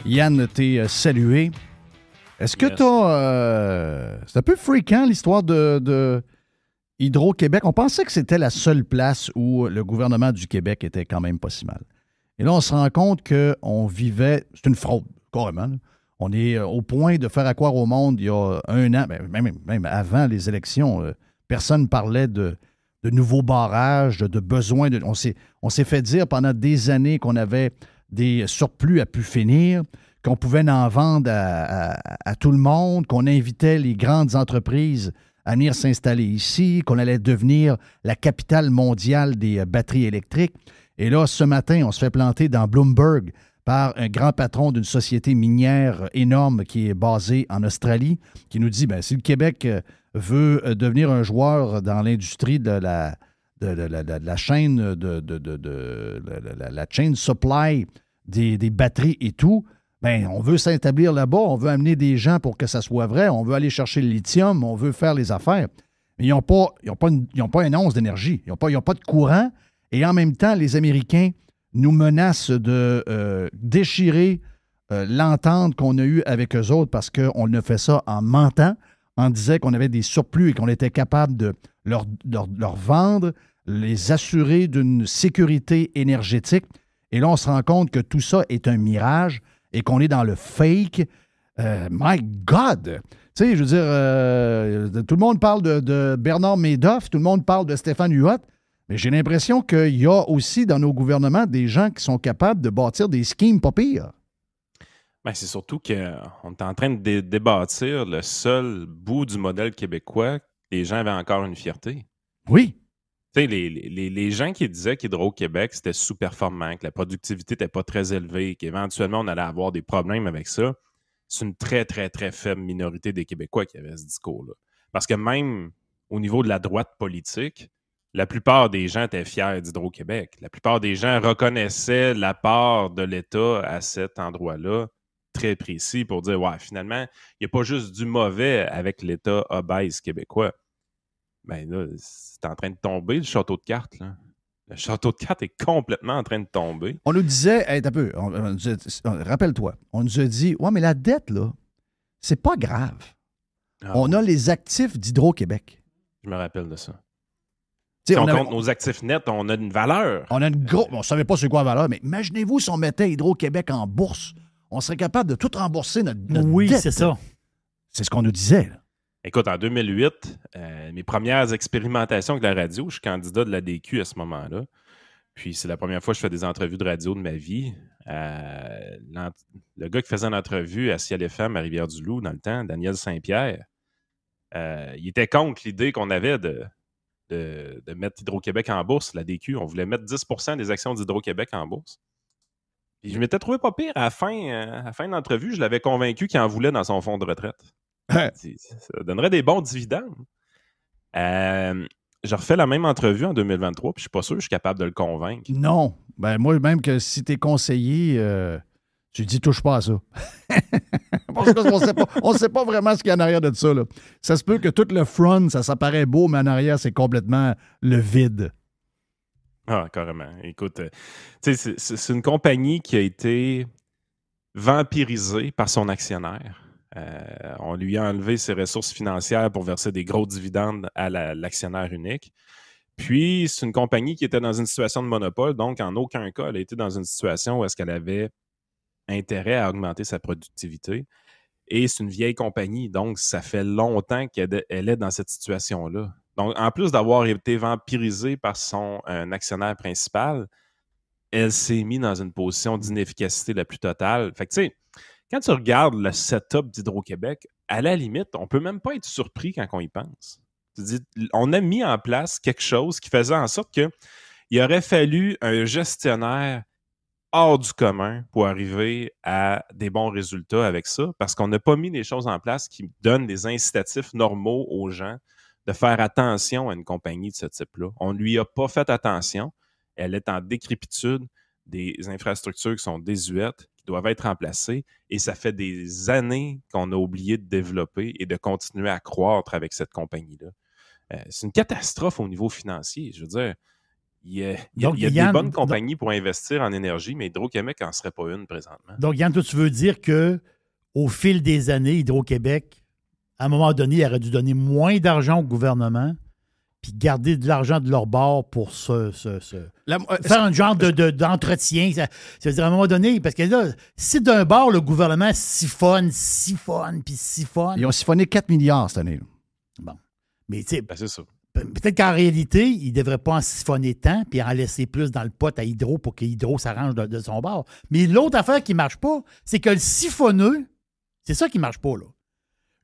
Yann, t'es salué. Est-ce que Yes. c'est un peu fréquent l'histoire de Hydro-Québec? On pensait que c'était la seule place où le gouvernement du Québec était quand même pas si mal. Et là, on se rend compte qu'on vivait... C'est une fraude, carrément. Là. On est au point de faire accroire au monde il y a un an, même avant les élections, personne parlait de nouveaux barrages, de besoins. On s'est fait dire pendant des années qu'on avait des surplus à pu finir, qu'on pouvait en vendre à tout le monde, qu'on invitait les grandes entreprises à venir s'installer ici, qu'on allait devenir la capitale mondiale des batteries électriques. Et là, ce matin, on se fait planter dans Bloomberg par un grand patron d'une société minière énorme qui est basée en Australie, qui nous dit, si le Québec veut devenir un joueur dans l'industrie de la chaîne la chain supply des batteries et tout, on veut s'établir là-bas, on veut amener des gens pour que ça soit vrai, on veut aller chercher le lithium, on veut faire les affaires. Mais ils n'ont pas une once d'énergie, ils n'ont pas de courant, et en même temps, les Américains nous menacent de déchirer l'entente qu'on a eue avec eux autres parce qu'on a fait ça en mentant, on disait qu'on avait des surplus et qu'on était capable de leur vendre, les assurer d'une sécurité énergétique. Et là, on se rend compte que tout ça est un mirage et qu'on est dans le fake. My God! Tu sais, je veux dire, tout le monde parle de Bernard Madoff, tout le monde parle de Stéphane Huot, mais j'ai l'impression qu'il y a aussi dans nos gouvernements des gens qui sont capables de bâtir des schemes pas pires. C'est surtout qu'on est en train de débâtir le seul bout du modèle québécois que les gens avaient encore une fierté. Oui. Tu sais, les gens qui disaient qu'Hydro-Québec, c'était sous-performant, que la productivité n'était pas très élevée, qu'éventuellement, on allait avoir des problèmes avec ça, c'est une très, très, très faible minorité des Québécois qui avaient ce discours-là. Parce que même au niveau de la droite politique, la plupart des gens étaient fiers d'Hydro-Québec. La plupart des gens reconnaissaient l'apport de l'État à cet endroit-là très précis pour dire, ouais, finalement, il n'y a pas juste du mauvais avec l'État obèse québécois. Là, c'est en train de tomber, le château de cartes. Là. Le château de cartes est complètement en train de tomber. On nous disait, hey, un peu, rappelle-toi, on nous a dit, ouais, mais la dette, là, c'est pas grave. On a les actifs d'Hydro-Québec. Je me rappelle de ça. Si on compte nos actifs nets, on a une valeur. On ne savait pas c'est quoi la valeur, mais imaginez-vous si on mettait Hydro-Québec en bourse, on serait capable de tout rembourser notre dette. Oui, c'est ça. C'est ce qu'on nous disait. Là. Écoute, en 2008, mes premières expérimentations avec la radio, je suis candidat de la DQ à ce moment-là. Puis c'est la première fois que je fais des entrevues de radio de ma vie. Le gars qui faisait une entrevue à Ciel FM à Rivière-du-Loup dans le temps, Daniel Saint-Pierre, il était contre l'idée qu'on avait de mettre Hydro-Québec en bourse, la DQ. On voulait mettre 10% des actions d'Hydro-Québec en bourse. Puis je m'étais trouvé pas pire. À la fin de l'entrevue, je l'avais convaincu qu'il en voulait dans son fonds de retraite. Ça donnerait des bons dividendes. Je refais la même entrevue en 2023, puis je suis pas sûr que je suis capable de le convaincre. Non. Moi, même que si t'es conseiller, tu dis touche pas à ça. Parce qu'on ne sait pas vraiment ce qu'il y a en arrière de ça. Là. Ça se peut que tout le front, ça paraît beau, mais en arrière, c'est complètement le vide. Ah, carrément. Écoute, c'est une compagnie qui a été vampirisée par son actionnaire. On lui a enlevé ses ressources financières pour verser des gros dividendes à l'actionnaire unique. Puis, c'est une compagnie qui était dans une situation de monopole, donc en aucun cas, elle a été dans une situation où est-ce qu'elle avait intérêt à augmenter sa productivité. Et c'est une vieille compagnie, donc ça fait longtemps qu'elle est dans cette situation-là. Donc, en plus d'avoir été vampirisée par son actionnaire principal, elle s'est mise dans une position d'inefficacité la plus totale. Fait que, tu sais, quand tu regardes le setup d'Hydro-Québec, à la limite, on ne peut même pas être surpris quand on y pense. Tu dis, on a mis en place quelque chose qui faisait en sorte qu'il aurait fallu un gestionnaire hors du commun pour arriver à des bons résultats avec ça, parce qu'on n'a pas mis les choses en place qui donnent des incitatifs normaux aux gens de faire attention à une compagnie de ce type-là. On ne lui a pas fait attention. Elle est en décrépitude, des infrastructures qui sont désuètes, qui doivent être remplacées, et ça fait des années qu'on a oublié de développer et de continuer à croître avec cette compagnie-là. C'est une catastrophe au niveau financier. Je veux dire, il y a des bonnes compagnies pour investir en énergie, mais Hydro-Québec n'en serait pas une présentement. Donc, Yann, toi, tu veux dire qu'au fil des années, Hydro-Québec, à un moment donné, il aurait dû donner moins d'argent au gouvernement puis garder de l'argent de leur bord pour faire un genre d'entretien. Ça veut dire, à un moment donné, parce que là, si d'un bord, le gouvernement siphonne, puis siphonne... Ils ont siphonné 4 milliards cette année. Bon. Mais tu sais, c'est ça. Peut-être qu'en réalité, il ne devrait pas en siphonner tant puis en laisser plus dans le pot à Hydro pour que Hydro s'arrange de son bord. Mais l'autre affaire qui ne marche pas, c'est que le siphonneux, c'est ça qui ne marche pas, là.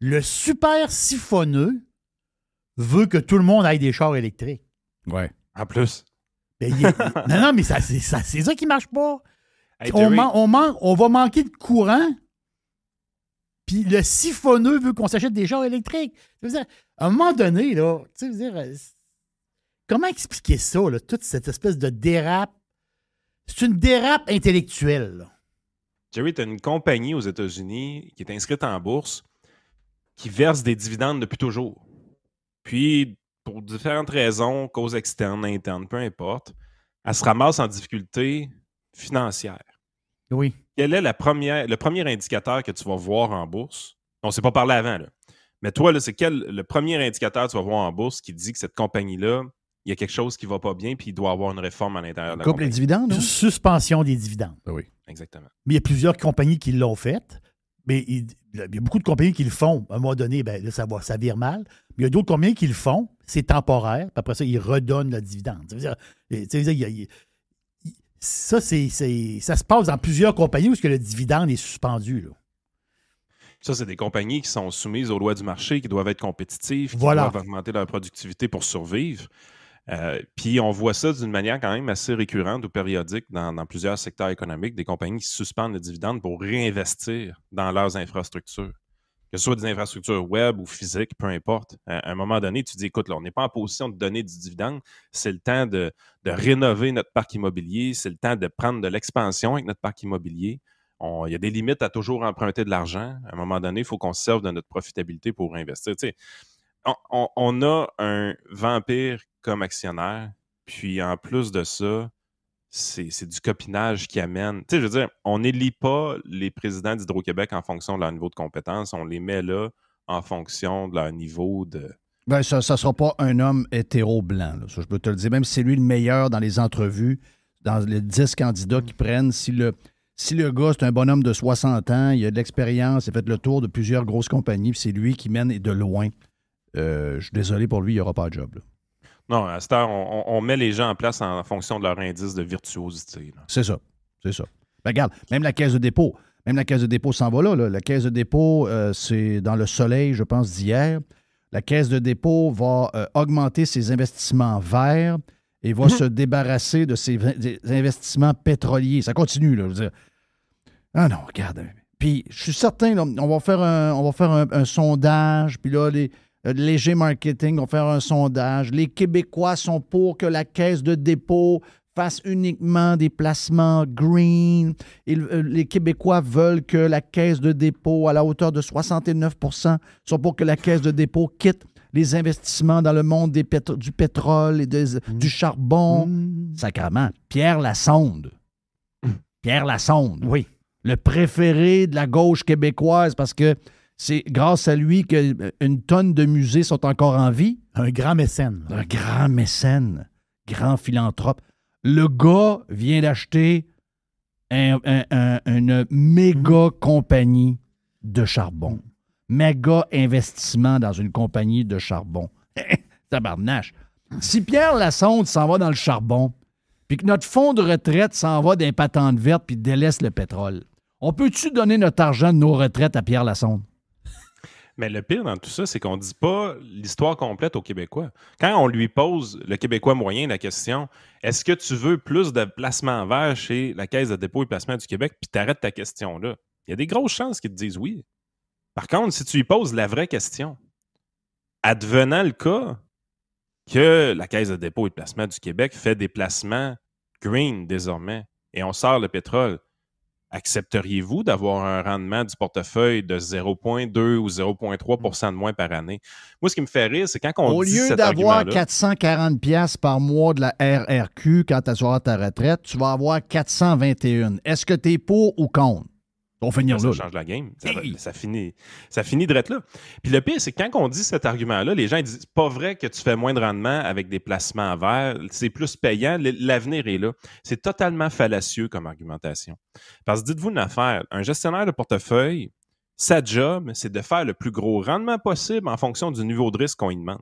Le super siphonneux veut que tout le monde aille des chars électriques. Ouais. En plus. Non, mais c'est ça qui ne marche pas. Hey, on va manquer de courant, puis le siphonneux veut qu'on s'achète des chars électriques. Dire, à un moment donné, là, tu sais, comment expliquer ça, là, toute cette espèce de dérape? C'est une dérape intellectuelle, là. Jerry, tu as une compagnie aux États-Unis qui est inscrite en bourse qui verse des dividendes depuis toujours. Puis, pour différentes raisons, causes externes, internes, peu importe, elle se ramasse en difficulté financière. Oui. Quel est le premier indicateur que tu vas voir en bourse? On ne s'est pas parlé avant, là. Mais toi, là, c'est le premier indicateur que tu vas voir en bourse qui dit que cette compagnie-là, il y a quelque chose qui ne va pas bien puis il doit y avoir une réforme à l'intérieur de la compagnie. Les dividendes, non? Suspension des dividendes. Oui. Exactement. Mais il y a plusieurs compagnies qui l'ont fait. Mais il y a beaucoup de compagnies qui le font. À un moment donné, ben, là, ça vire mal. Mais il y a d'autres compagnies qui le font. C'est temporaire. Puis après ça, ils redonnent le dividende. Ça se passe dans plusieurs compagnies où le dividende est suspendu, là. Ça, c'est des compagnies qui sont soumises aux lois du marché, qui doivent être compétitives, qui doivent augmenter leur productivité pour survivre. Puis on voit ça d'une manière quand même assez récurrente ou périodique dans plusieurs secteurs économiques, des compagnies qui suspendent le dividende pour réinvestir dans leurs infrastructures. Que ce soit des infrastructures web ou physiques, peu importe. À un moment donné, tu dis, écoute, là, on n'est pas en position de donner du dividende. C'est le temps de rénover notre parc immobilier. C'est le temps de prendre de l'expansion avec notre parc immobilier. Il y a des limites à toujours emprunter de l'argent. À un moment donné, il faut qu'on se serve de notre profitabilité pour investir. Tu sais, on a un vampire comme actionnaire, puis en plus de ça, c'est du copinage qui amène. Tu sais, je veux dire, on n'élit pas les présidents d'Hydro-Québec en fonction de leur niveau de compétence, on les met là en fonction de leur niveau de... Ben, ça ne sera pas un homme hétéro-blanc, là. Ça, je peux te le dire. Même si c'est lui le meilleur dans les entrevues, dans les 10 candidats qui prennent, si le gars, c'est un bonhomme de 60 ans, il a de l'expérience, il a fait le tour de plusieurs grosses compagnies, puis c'est lui qui mène et de loin. Je suis désolé pour lui, il n'y aura pas de job, là. Non, à cette heure, on met les gens en place en fonction de leur indice de virtuosité. C'est ça. Ben, regarde, même la Caisse de dépôt. S'en va là. La Caisse de dépôt, c'est dans le soleil, je pense, d'hier. La Caisse de dépôt va augmenter ses investissements verts et va se débarrasser de ses investissements pétroliers. Ça continue, là, je veux dire. Ah non, regarde. Puis, je suis certain, là, on va faire un sondage, puis là, léger marketing, on va faire un sondage. Les Québécois sont pour que la Caisse de dépôt fasse uniquement des placements green. Les Québécois veulent que la Caisse de dépôt, à la hauteur de 69 %, sont pour que la Caisse de dépôt quitte les investissements dans le monde du pétrole et du charbon. Sacrément. Pierre Lassonde. Oui. Le préféré de la gauche québécoise parce que c'est grâce à lui qu'une tonne de musées sont encore en vie. Un grand mécène. Grand philanthrope. Le gars vient d'acheter une méga compagnie de charbon. Méga investissement dans une compagnie de charbon. Tabarnache. Si Pierre Lassonde s'en va dans le charbon, puis que notre fonds de retraite s'en va d'un patente verte puis délaisse le pétrole, on peut-tu donner notre argent de nos retraites à Pierre Lassonde? Mais le pire dans tout ça, c'est qu'on ne dit pas l'histoire complète aux Québécois. Quand on lui pose, le Québécois moyen, la question « Est-ce que tu veux plus de placements verts chez la Caisse de dépôt et placement du Québec? » Puis tu arrêtes ta question là. Il y a des grosses chances qu'ils te disent oui. Par contre, si tu lui poses la vraie question, advenant le cas que la Caisse de dépôt et de placement du Québec fait des placements green désormais et on sort le pétrole, accepteriez-vous d'avoir un rendement du portefeuille de 0,2 ou 0,3 % de moins par année? Moi, ce qui me fait rire, c'est quand on dit cet argument-là... Au lieu d'avoir 440$ par mois de la RRQ quand tu auras ta retraite, tu vas avoir 421. Est-ce que tu es pour ou contre? On va finir là. Ça change la game. Ça finit direct là. Puis le pire, c'est que quand on dit cet argument-là, les gens ils disent c'est pas vrai que tu fais moins de rendement avec des placements en vert, c'est plus payant, l'avenir est là. C'est totalement fallacieux comme argumentation. Parce que dites-vous une affaire, un gestionnaire de portefeuille, sa job, c'est de faire le plus gros rendement possible en fonction du niveau de risque qu'on lui demande.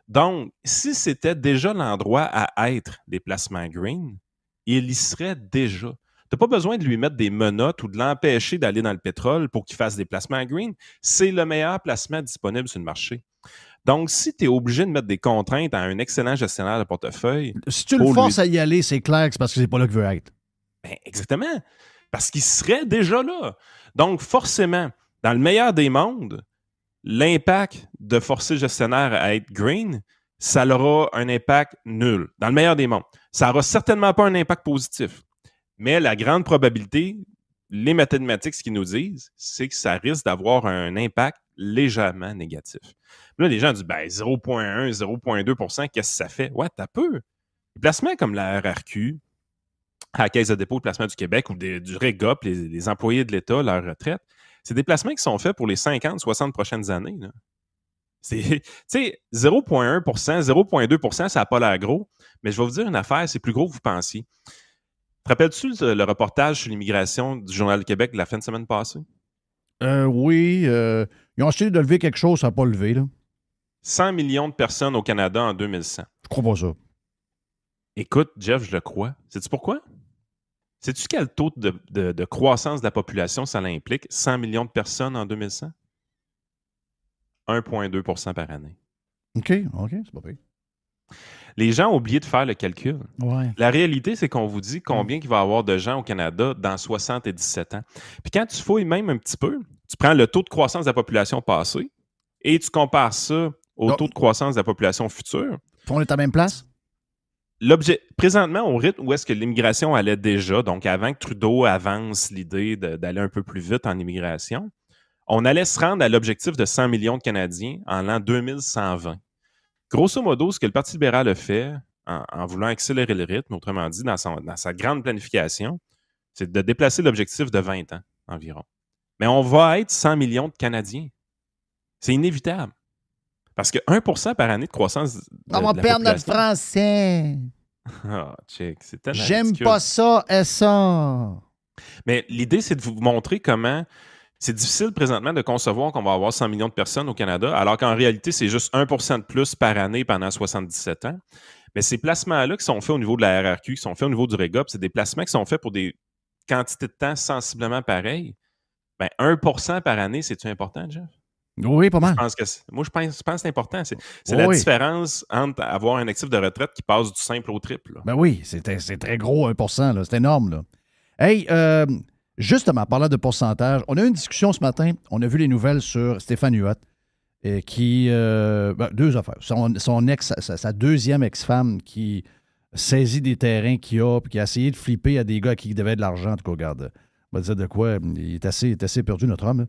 Donc, si c'était déjà l'endroit à être des placements green, il y serait déjà. Tu n'as pas besoin de lui mettre des menottes ou de l'empêcher d'aller dans le pétrole pour qu'il fasse des placements green. C'est le meilleur placement disponible sur le marché. Donc, si tu es obligé de mettre des contraintes à un excellent gestionnaire de portefeuille... Si tu le forces à y aller, c'est clair que c'est parce que c'est pas là qu'il veut être. Ben, exactement. Parce qu'il serait déjà là. Donc, forcément, dans le meilleur des mondes, l'impact de forcer le gestionnaire à être green, ça aura un impact nul. Dans le meilleur des mondes. Ça n'aura certainement pas un impact positif. Mais la grande probabilité, les mathématiques, ce qu'ils nous disent, c'est que ça risque d'avoir un impact légèrement négatif. Là, les gens disent 0,1, 0,2 %, qu'est-ce que ça fait? Ouais, t'as peu. Les placements comme la RRQ, à la Caisse de dépôt et de placement du Québec ou du REGOP, les employés de l'État, leur retraite, c'est des placements qui sont faits pour les 50, 60 prochaines années. Tu sais, 0,1 %, 0,2 %, ça n'a pas l'air gros, mais je vais vous dire une affaire, c'est plus gros que vous pensiez. Te rappelles-tu le reportage sur l'immigration du Journal du Québec de la fin de semaine passée? Oui. Ils ont essayé de lever quelque chose, ça n'a pas levé. Là. 100 millions de personnes au Canada en 2100. Je crois pas ça. Écoute, Jeff, je le crois. Sais-tu pourquoi? Sais-tu quel taux de croissance de la population ça implique? 100 millions de personnes en 2100? 1,2 % par année. OK, c'est pas pire. Les gens ont oublié de faire le calcul. Ouais. La réalité, c'est qu'on vous dit combien il va y avoir de gens au Canada dans 77 ans. Puis quand tu fouilles même un petit peu, tu prends le taux de croissance de la population passée et tu compares ça au taux de croissance de la population future. On est à la même place? Présentement, au rythme où est-ce que l'immigration allait déjà, donc avant que Trudeau avance l'idée d'aller un peu plus vite en immigration, on allait se rendre à l'objectif de 100 millions de Canadiens en l'an 2120. Grosso modo, ce que le Parti libéral a fait en voulant accélérer le rythme, autrement dit, dans sa grande planification, c'est de déplacer l'objectif de 20 ans environ. Mais on va être 100 millions de Canadiens. C'est inévitable. Parce que 1 % par année de croissance on va perdre notre français. Ah, check, c'est tellement J'aime ridicule. pas ça et ça. Mais l'idée, c'est de vous montrer comment c'est difficile présentement de concevoir qu'on va avoir 100 millions de personnes au Canada, alors qu'en réalité, c'est juste 1 % de plus par année pendant 77 ans. Mais ces placements-là qui sont faits au niveau de la RRQ, qui sont faits au niveau du REGOP, c'est des placements qui sont faits pour des quantités de temps sensiblement pareilles. 1 % par année, c'est-tu important, Jeff? Oui, pas mal. Je pense que c'est important. C'est la différence entre avoir un actif de retraite qui passe du simple au triple. Ben oui, c'est très gros, 1 %. C'est énorme. Là. Hey, justement, parlant de pourcentage, on a eu une discussion ce matin. On a vu les nouvelles sur Stéphane Huot, qui... deux affaires. Sa deuxième ex-femme qui saisit des terrains qu'il a puis qui a essayé de flipper à des gars à qui il devait de l'argent. En tout cas, regarde, on va dire de quoi. Il est assez perdu, notre homme.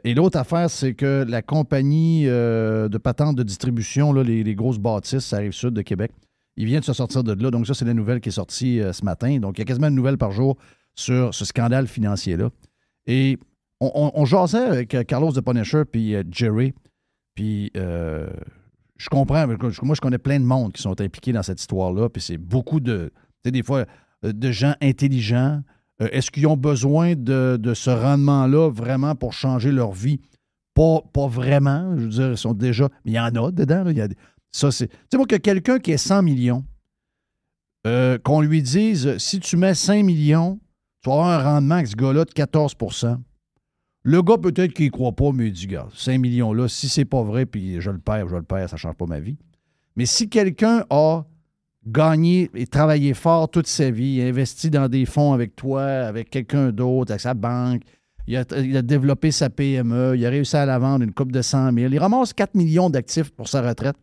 Et l'autre affaire, c'est que la compagnie de patente de distribution, là, les grosses bâtisses, ça arrive sud de Québec, il vient de se sortir de là. Donc ça, c'est la nouvelle qui est sortie ce matin. Donc il y a quasiment une nouvelle par jour sur ce scandale financier-là. Et on jasait avec Carlos de Punisher puis Jerry. Puis je comprends. Moi, je connais plein de monde qui sont impliqués dans cette histoire-là. Puis c'est beaucoup de, tu sais, des fois, de gens intelligents. Est-ce qu'ils ont besoin de ce rendement-là vraiment pour changer leur vie? Pas vraiment. Je veux dire, ils sont déjà... Mais il y en a dedans. Là. Ça, c'est... Tu sais, moi, que quelqu'un qui est 100 millions, qu'on lui dise, si tu mets 5 millions, tu vas avoir un rendement avec ce gars-là de 14 %. Le gars, peut-être qu'il ne croit pas, mais il dit, gars, 5 millions-là, si c'est pas vrai, puis je le perds, ça ne change pas ma vie. Mais si quelqu'un a gagné et travaillé fort toute sa vie, investi dans des fonds avec toi, avec quelqu'un d'autre, avec sa banque, il a développé sa PME, il a réussi à la vendre une coupe de 100 000, il ramasse 4 millions d'actifs pour sa retraite.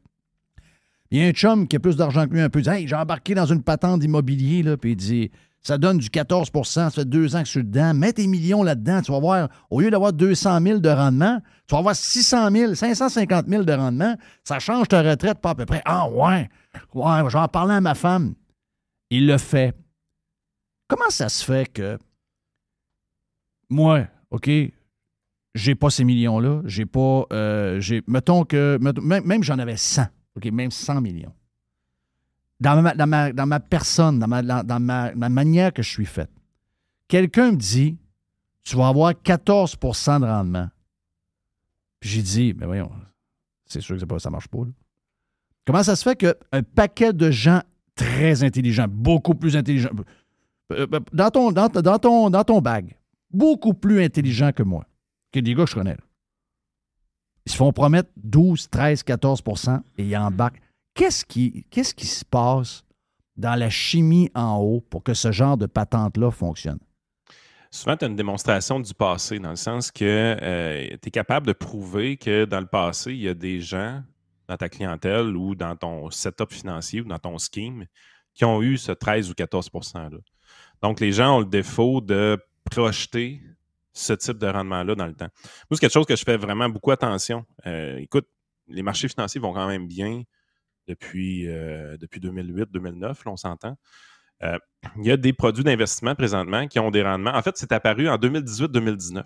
Il y a un chum qui a plus d'argent que lui, un peu, dit, hey, j'ai embarqué dans une patente d'immobilier, là, puis il dit, Ça donne du 14 ça fait 2 ans que je suis dedans. Mets tes millions là-dedans. Tu vas voir, au lieu d'avoir 200 000 de rendement, tu vas avoir 600 000, 550 000 de rendement. Ça change ta retraite pas à peu près. Ah ouais, je vais en parler à ma femme. Il le fait. Comment ça se fait que moi, OK, j'ai pas ces millions-là, j'ai pas... mettons que... Même j'en avais 100, OK, même 100 millions. Dans ma personne, dans ma manière que je suis faite, quelqu'un me dit, tu vas avoir 14 de rendement. Puis j'ai dit, mais voyons, c'est sûr que ça marche pas. Là. Comment ça se fait qu'un paquet de gens très intelligents, beaucoup plus intelligents, dans ton bag, beaucoup plus intelligents que moi, que des gars que je connais, là, ils se font promettre 12, 13, 14 et ils embarquent. Qu'est-ce qui se passe dans la chimie en haut pour que ce genre de patente-là fonctionne? Souvent, tu as une démonstration du passé, dans le sens que tu es capable de prouver que dans le passé, il y a des gens dans ta clientèle ou dans ton setup financier ou dans ton scheme qui ont eu ce 13 ou 14 %-là. Donc, les gens ont le défaut de projeter ce type de rendement-là dans le temps. Moi, c'est quelque chose que je fais vraiment beaucoup attention. Écoute, les marchés financiers vont quand même bien depuis 2008-2009, là, on s'entend. Il y a des produits d'investissement présentement qui ont des rendements. En fait, c'est apparu en 2018-2019.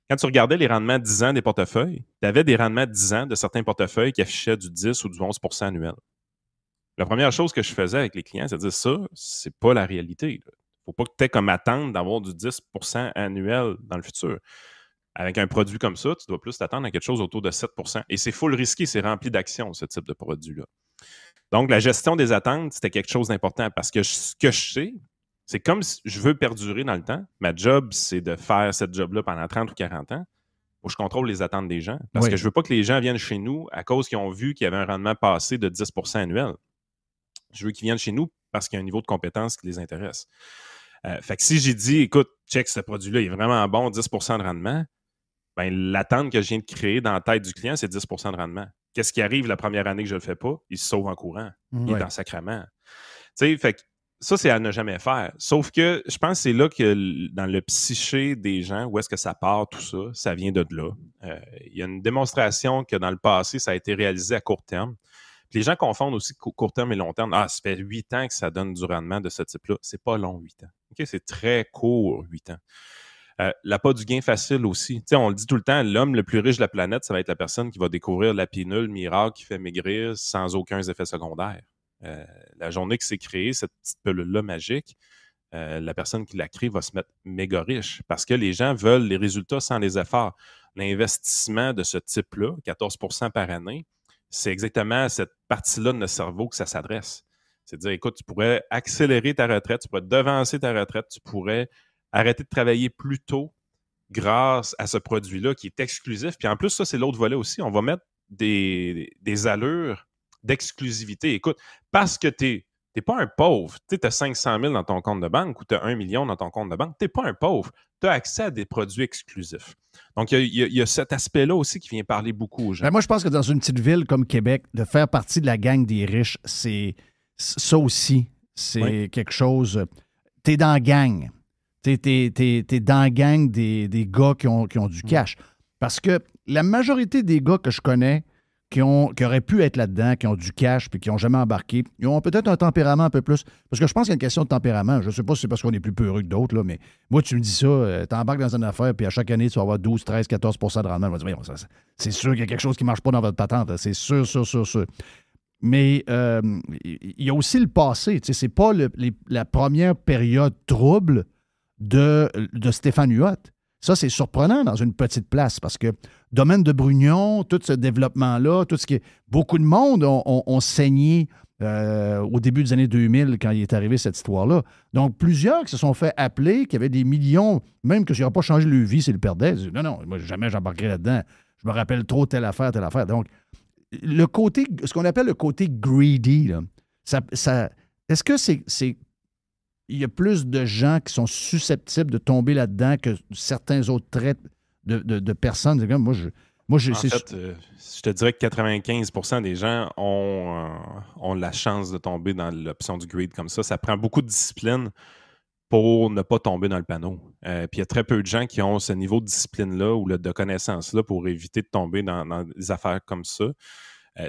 Quand tu regardais les rendements 10 ans des portefeuilles, tu avais des rendements 10 ans de certains portefeuilles qui affichaient du 10 ou du 11 % annuel. La première chose que je faisais avec les clients, c'est de dire ça, c'est pas la réalité. Il ne faut pas que tu aies comme attente d'avoir du 10 % annuel dans le futur. Avec un produit comme ça, tu dois plus t'attendre à quelque chose autour de 7 %. Et c'est full risqué, c'est rempli d'actions, ce type de produit-là. Donc, la gestion des attentes, c'était quelque chose d'important parce que ce que je sais, c'est comme si je veux perdurer dans le temps. Ma job, c'est de faire cette job-là pendant 30 ou 40 ans où je contrôle les attentes des gens. Parce que je ne veux pas que les gens viennent chez nous à cause qu'ils ont vu qu'il y avait un rendement passé de 10 % annuel. Je veux qu'ils viennent chez nous parce qu'il y a un niveau de compétence qui les intéresse. Fait que si j'ai dit, écoute, check, ce produit-là, il est vraiment bon, 10 % de rendement, ben, l'attente que je viens de créer dans la tête du client, c'est 10 % de rendement. Qu'est-ce qui arrive la première année que je ne le fais pas? Il se sauve en courant. Il est en sacrement. Tu sais, fait que ça, c'est à ne jamais faire. Sauf que je pense que c'est là que dans le psyché des gens, où est-ce que ça part, tout ça, ça vient de là. Il y a une démonstration que dans le passé, ça a été réalisé à court terme. Puis les gens confondent aussi court terme et long terme. Ah, ça fait 8 ans que ça donne du rendement de ce type-là. C'est pas long, 8 ans. Okay? C'est très court, 8 ans. L'appât du gain facile aussi. T'sais, on le dit tout le temps, l'homme le plus riche de la planète, ça va être la personne qui va découvrir la pilule miracle qui fait maigrir sans aucun effet secondaire. La journée que c'est créé, cette petite pilule-là magique, la personne qui l'a créée va se mettre méga riche parce que les gens veulent les résultats sans les efforts. L'investissement de ce type-là, 14 % par année, c'est exactement à cette partie-là de notre cerveau que ça s'adresse. C'est de dire, écoute, tu pourrais accélérer ta retraite, tu pourrais devancer ta retraite, tu pourrais arrêter de travailler plus tôt grâce à ce produit-là qui est exclusif. Puis en plus, ça, c'est l'autre volet aussi. On va mettre des allures d'exclusivité. Écoute, parce que tu n'es pas un pauvre. Tu as 500 000 dans ton compte de banque ou tu as 1 million dans ton compte de banque. Tu n'es pas un pauvre. Tu as accès à des produits exclusifs. Donc, il y a cet aspect-là aussi qui vient parler beaucoup aux gens. Ben moi, je pense que dans une petite ville comme Québec, de faire partie de la gang des riches, c'est ça aussi. C'est quelque chose... Tu es dans la gang. T'es dans la gang des gars qui ont du cash. Parce que la majorité des gars que je connais qui auraient pu être là-dedans, qui ont du cash puis qui n'ont jamais embarqué, ils ont peut-être un tempérament un peu plus. Parce que je pense qu'il y a une question de tempérament. Je ne sais pas si c'est parce qu'on est plus peureux que d'autres, là, mais moi, tu me dis ça, tu embarques dans une affaire puis à chaque année, tu vas avoir 12, 13, 14 % de rendement. Je vais dire, c'est sûr qu'il y a quelque chose qui ne marche pas dans votre patente. Là. C'est sûr. Mais il y a aussi le passé. C'est pas la première période trouble de Stéphane Huot. Ça, c'est surprenant dans une petite place parce que domaine de Brugnon, tout ce développement-là, tout ce qui est... Beaucoup de monde ont saigné au début des années 2000 quand il est arrivé cette histoire-là. Donc, plusieurs qui se sont fait appeler, qui avaient des millions, même que ça n'aurait pas changé leur vie s'ils le perdaient. Ils disaient, non, moi, jamais j'embarquerai là-dedans. Je me rappelle trop telle affaire. Donc, le côté, ce qu'on appelle le côté greedy, là, est-ce que c'est il y a plus de gens qui sont susceptibles de tomber là-dedans que certains autres traits de personnes? Moi, je te dirais que 95 % des gens ont la chance de tomber dans l'option du greed comme ça. Ça prend beaucoup de discipline pour ne pas tomber dans le panneau. Puis il y a très peu de gens qui ont ce niveau de discipline-là ou de connaissance-là pour éviter de tomber dans des affaires comme ça.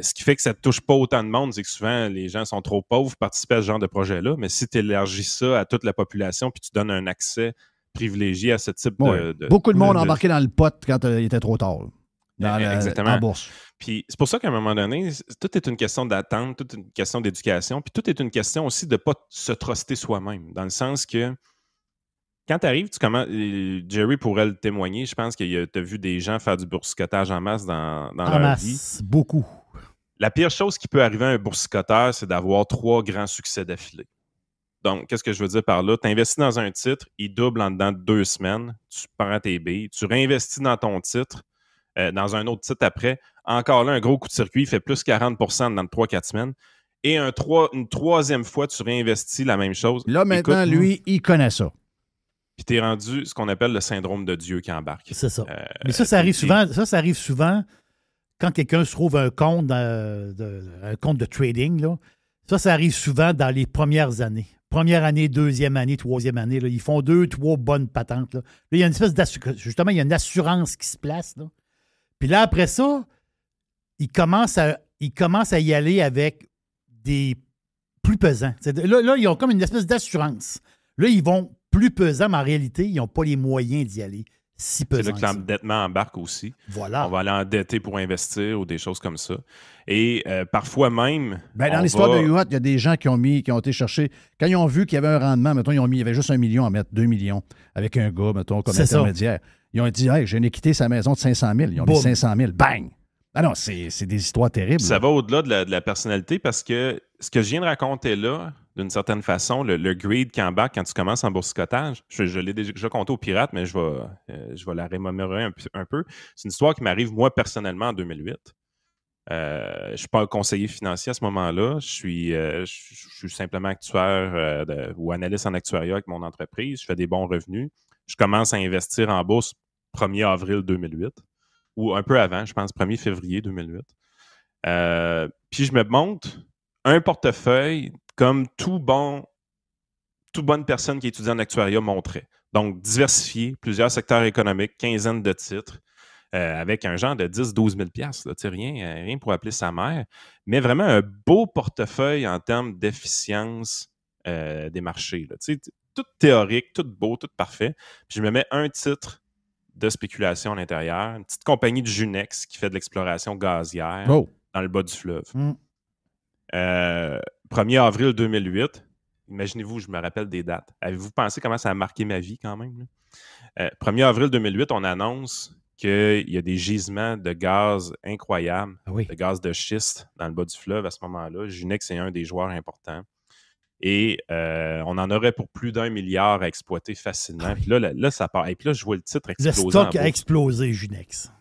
Ce qui fait que ça ne touche pas autant de monde, c'est que souvent, les gens sont trop pauvres pour participer à ce genre de projet-là. Mais si tu élargis ça à toute la population puis tu donnes un accès privilégié à ce type de... Beaucoup de monde a embarqué dans le pot quand il était trop tard. Dans la bourse. Puis c'est pour ça qu'à un moment donné, tout est une question d'attente, tout est une question d'éducation, puis tout est une question aussi de ne pas se truster soi-même. Dans le sens que quand tu arrives, Jerry pourrait le témoigner, je pense que tu as vu des gens faire du boursicotage en masse dans leur vie. Beaucoup. La pire chose qui peut arriver à un boursicoteur, c'est d'avoir 3 grands succès d'affilée. Donc, qu'est-ce que je veux dire par là? Tu investis dans un titre, il double en dedans de 2 semaines, tu prends tes billes, tu réinvestis dans ton titre, dans un autre titre après. Encore là, un gros coup de circuit, il fait plus 40 dans 3-4 semaines. Et une 3e fois, tu réinvestis la même chose. Là, maintenant, lui, il connaît ça. Puis tu es rendu ce qu'on appelle le syndrome de Dieu qui embarque. C'est ça. Mais ça arrive souvent. Ça arrive souvent quand quelqu'un se trouve un compte de trading. Là. Ça arrive souvent dans les premières années. Première année, 2e année, 3e année. Là, ils font 2-3 bonnes patentes. Là, il y a une espèce d'assurance. Justement, il y a une assurance qui se place. Là. Puis là, après ça, ils commencent à y aller avec des plus pesants. Là, ils ont comme une espèce d'assurance. Là, ils vont plus pesants, mais en réalité, ils n'ont pas les moyens d'y aller si pesants. C'est là que l'endettement embarque aussi. Voilà. On va aller endetter pour investir ou des choses comme ça. Et parfois même... dans l'histoire de UHOT, il y a des gens qui ont été chercher... Quand ils ont vu qu'il y avait un rendement, mettons, il y avait juste 1 million à mettre, 2 millions avec un gars, mettons, comme intermédiaire. Ils ont dit, hey, j'ai quitté sa maison de 500 000. Ils ont mis 500 000. Bang! Ah non, c'est des histoires terribles. Ça va au-delà de la personnalité parce que ce que je viens de raconter là, d'une certaine façon, le greed qui embarque quand tu commences en boursicotage, je l'ai déjà compté aux pirates, mais je vais la remémorer un peu. C'est une histoire qui m'arrive moi personnellement en 2008. Je ne suis pas un conseiller financier à ce moment-là. Je suis simplement actuaire ou analyste en actuariat avec mon entreprise. Je fais des bons revenus. Je commence à investir en bourse 1er avril 2008 ou un peu avant, je pense 1er février 2008. Puis je me monte un portefeuille comme toute bonne personne qui étudie en actuariat montrait. Donc, diversifié, plusieurs secteurs économiques, quinzaine de titres, avec un genre de 10-12 000 $. Rien pour appeler sa mère, mais vraiment un beau portefeuille en termes d'efficience des marchés. Là. Tout théorique, tout beau, tout parfait. Puis je me mets un titre de spéculation à l'intérieur, une petite compagnie de Junex qui fait de l'exploration gazière dans le bas du fleuve. 1er avril 2008, imaginez-vous, je me rappelle des dates. Avez-vous pensé comment ça a marqué ma vie quand même? 1er avril 2008, on annonce qu'il y a des gisements de gaz incroyables, de gaz de schiste dans le bas du fleuve à ce moment-là. Junex est un des joueurs importants. Et on en aurait pour plus d'1 milliard à exploiter facilement. Puis là, ça part. Et puis là, je vois le titre exploser. Le stock a explosé, Junex.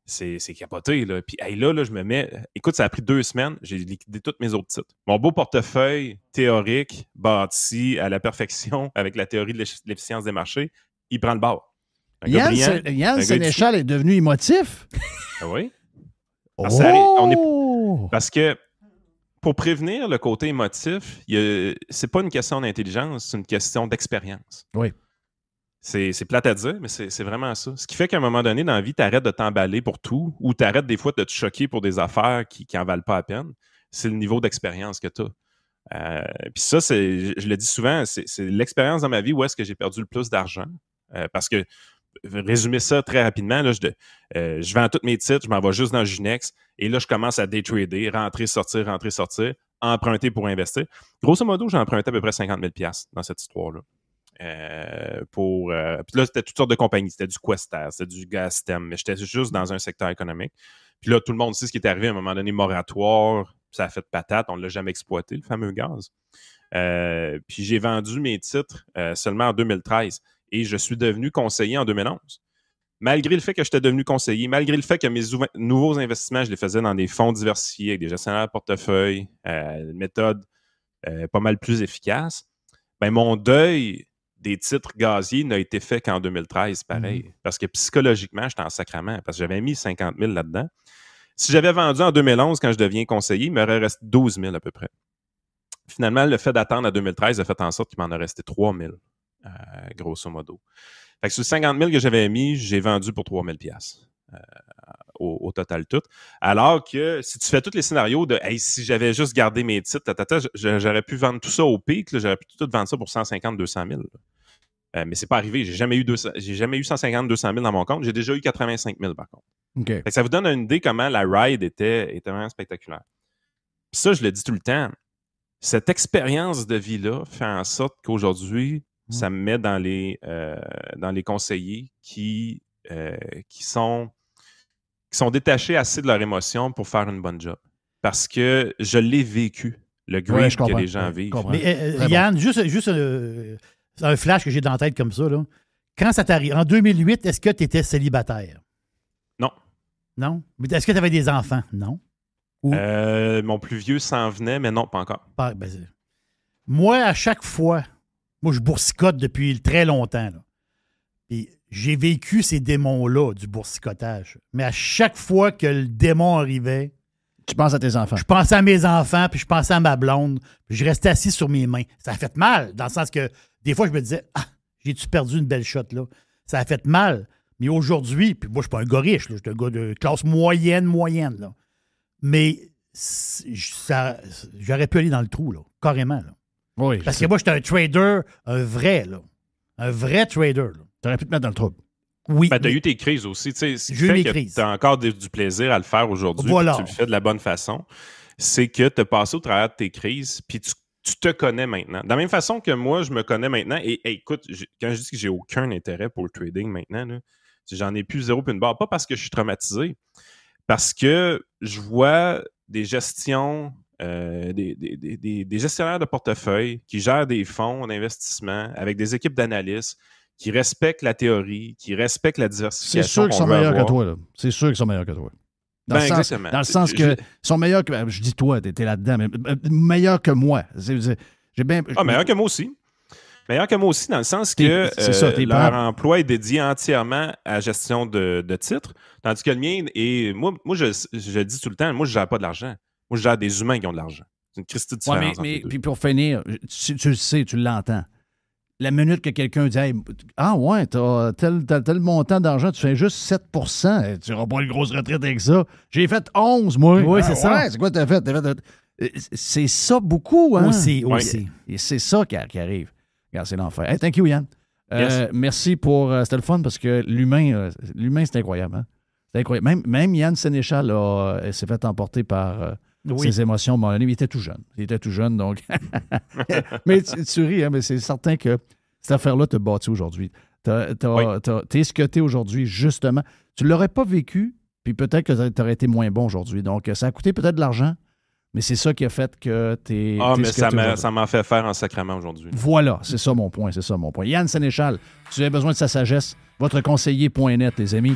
C'est capoté, là. Puis là, je me mets... Écoute, ça a pris 2 semaines. J'ai liquidé tous mes autres titres. Mon beau portefeuille théorique, bâti à la perfection avec la théorie de l'efficience des marchés, il prend le bord. Yann Sénéchal est devenu émotif? Ah oui. Oh! Parce que pour prévenir le côté émotif, c'est pas une question d'intelligence, c'est une question d'expérience. Oui. C'est plate à dire, mais c'est vraiment ça. Ce qui fait qu'à un moment donné, dans la vie, tu arrêtes de t'emballer pour tout ou tu arrêtes des fois de te choquer pour des affaires qui n'en valent pas la peine. C'est le niveau d'expérience que tu as. Puis ça, je le dis souvent, c'est l'expérience dans ma vie où est-ce que j'ai perdu le plus d'argent. Parce que, résumer ça très rapidement, là, je vends tous mes titres, je m'en vais juste dans Junex et là, je commence à day-trader, rentrer, sortir, emprunter pour investir. Grosso modo, j'ai emprunté à peu près 50 000 $ dans cette histoire-là. Puis là, c'était toutes sortes de compagnies. C'était du Questar, c'était du Gaztem, mais j'étais juste dans un secteur économique. Puis là, tout le monde sait ce qui est arrivé à un moment donné, moratoire, ça a fait patate, on ne l'a jamais exploité, le fameux gaz. Puis j'ai vendu mes titres seulement en 2013 et je suis devenu conseiller en 2011. Malgré le fait que j'étais devenu conseiller, malgré le fait que mes nouveaux investissements, je les faisais dans des fonds diversifiés, avec des gestionnaires de portefeuille, une méthode pas mal plus efficace, ben mon deuil des titres gaziers n'a été fait qu'en 2013, pareil. Parce que psychologiquement, j'étais en sacrament, parce que j'avais mis 50 000 là-dedans. Si j'avais vendu en 2011, quand je deviens conseiller, il m'aurait resté 12 000 à peu près. Finalement, le fait d'attendre à 2013 a fait en sorte qu'il m'en a resté 3 000. grosso modo. Fait que sur 50 000 que j'avais mis, j'ai vendu pour 3 000 au total tout. Alors que si tu fais tous les scénarios de hey, si j'avais juste gardé mes titres, j'aurais pu vendre tout ça au pic, là, j'aurais pu tout vendre ça pour 150 200 000. Mais c'est pas arrivé. J'ai jamais eu 150 200 000 dans mon compte. J'ai déjà eu 85 000 par contre. Okay. Fait que ça vous donne une idée comment la ride était vraiment spectaculaire. Puis ça, je le dis tout le temps. Cette expérience de vie-là fait en sorte qu'aujourd'hui, ça me met dans les conseillers qui sont détachés assez de leur émotion pour faire une bonne job. Parce que je l'ai vécu, le grief que les gens vivent. Mais Yann, juste un flash que j'ai dans la tête comme ça. Là. Quand ça t'arrive, en 2008, est-ce que tu étais célibataire? Non. Non? Mais est-ce que tu avais des enfants? Non. Mon plus vieux s'en venait, mais non, pas encore. Moi, à chaque fois, je boursicote depuis très longtemps. Là. Puis j'ai vécu ces démons-là du boursicotage. Mais à chaque fois que le démon arrivait, tu penses à tes enfants. Je pensais à mes enfants, puis je pensais à ma blonde, puis je restais assis sur mes mains. Ça a fait mal, dans le sens que des fois, je me disais, j'ai-tu perdu une belle shot, là? Ça a fait mal. Mais aujourd'hui, puis moi, je suis pas un gars riche, là, je suis un gars de classe moyenne, là. Mais j'aurais pu aller dans le trou, là, carrément. Là. Oui, parce que moi, j'étais un trader, un vrai trader. Tu aurais pu te mettre dans le trou. Oui. Tu as eu tes crises aussi. Ce qui j'ai eu mes fait crises. Tu as encore du plaisir à le faire aujourd'hui. Voilà. Tu le fais de la bonne façon. C'est que tu as passé au travers de tes crises, puis tu te connais maintenant. De la même façon que moi, je me connais maintenant. Et écoute, quand je dis que j'ai aucun intérêt pour le trading maintenant, là, j'en ai plus zéro puis une barre. Pas parce que je suis traumatisé, parce que je vois des gestions, des gestionnaires de portefeuille qui gèrent des fonds d'investissement avec des équipes d'analystes qui respectent la théorie, qui respectent la diversification. C'est sûr qu'ils sont meilleurs que toi. Là. C'est sûr qu'ils sont meilleurs que toi. Dans le sens que ils sont meilleurs que... Je dis toi, t'es là-dedans, mais meilleurs que moi. Meilleurs que moi aussi. Meilleurs que moi aussi, dans le sens que leur emploi est dédié entièrement à la gestion de titres, tandis que le mien, et moi je dis tout le temps, moi, je ne gère pas de l'argent. Moi, je gère des humains qui ont de l'argent. C'est une christie de différence entre les deux. Puis pour finir, tu le sais, tu l'entends. La minute que quelqu'un dit hey, ouais, t'as tel montant d'argent, tu fais juste 7 %, tu n'auras pas une grosse retraite avec ça. J'ai fait 11, moi. Oui, c'est ça. Ouais, c'est quoi t'as fait? C'est ça beaucoup, hein? Aussi. Et c'est ça qui arrive. Regarde, c'est l'enfer. Hey, thank you, Yann. Yes. Merci pour... c'était le fun parce que l'humain, c'est incroyable. Hein? C'est incroyable. Même Yann Sénéchal s'est fait emporter par... ses émotions, mon ami, il était tout jeune. Donc. Mais tu ris, hein, mais c'est certain que cette affaire-là t'a battu aujourd'hui. T'es ce que t'es aujourd'hui, justement. Tu ne l'aurais pas vécu, puis peut-être que tu aurais été moins bon aujourd'hui. Donc, ça a coûté peut-être de l'argent, mais c'est ça qui a fait que t'es. Mais ça m'a fait faire en sacrement aujourd'hui. Voilà, c'est ça mon point. Yann Sénéchal, si vous avez besoin de sa sagesse, votre conseiller.net, les amis.